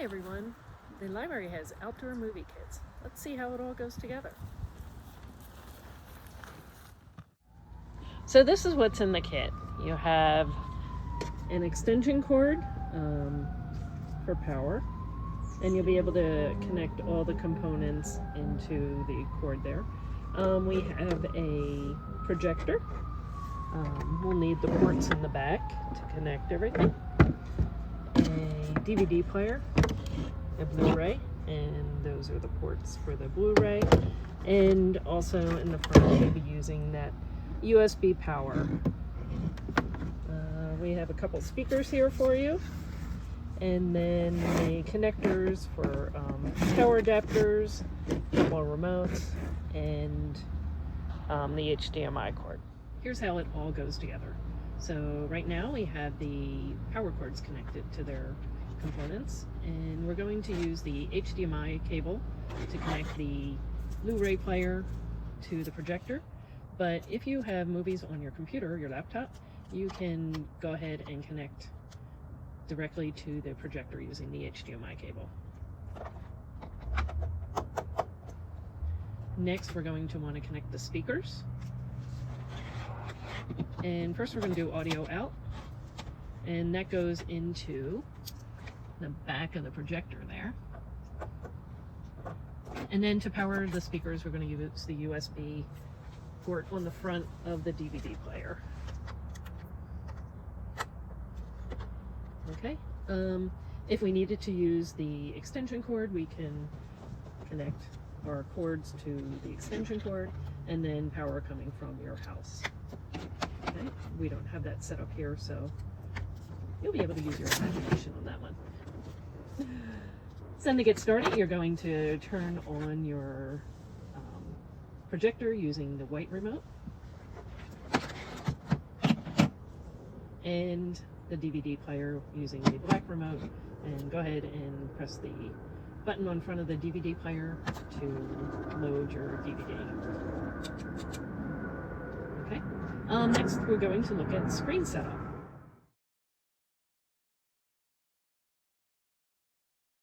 Hi everyone, the library has outdoor movie kits. Let's see how it all goes together. So this is what's in the kit. You have an extension cord for power, and you'll be able to connect all the components into the cord there. We have a projector. We'll need the ports in the back to connect everything. A DVD player, a Blu-ray, and those are the ports for the Blu-ray. And also in the front, we'll be using that USB power. We have a couple speakers here for you, and then the connectors for power adapters, a couple of remotes, and the HDMI cord. Here's how it all goes together. So right now we have the power cords connected to their components, and we're going to use the HDMI cable to connect the Blu-ray player to the projector. But if you have movies on your computer, your laptop, you can go ahead and connect directly to the projector using the HDMI cable. Next, we're going to want to connect the speakers. And first we're going to do audio out, and that goes into the back of the projector there. And then to power the speakers, we're going to use the USB port on the front of the DVD player. Okay, if we needed to use the extension cord, we can connect our cords to the extension cord and then power coming from your house. Okay, we don't have that set up here, so you'll be able to use your imagination on that one. So then to get started, you're going to turn on your projector using the white remote and the DVD player using the black remote, and go ahead and press the button on front of the DVD player to load your DVD. Okay. Next, we're going to look at screen setup.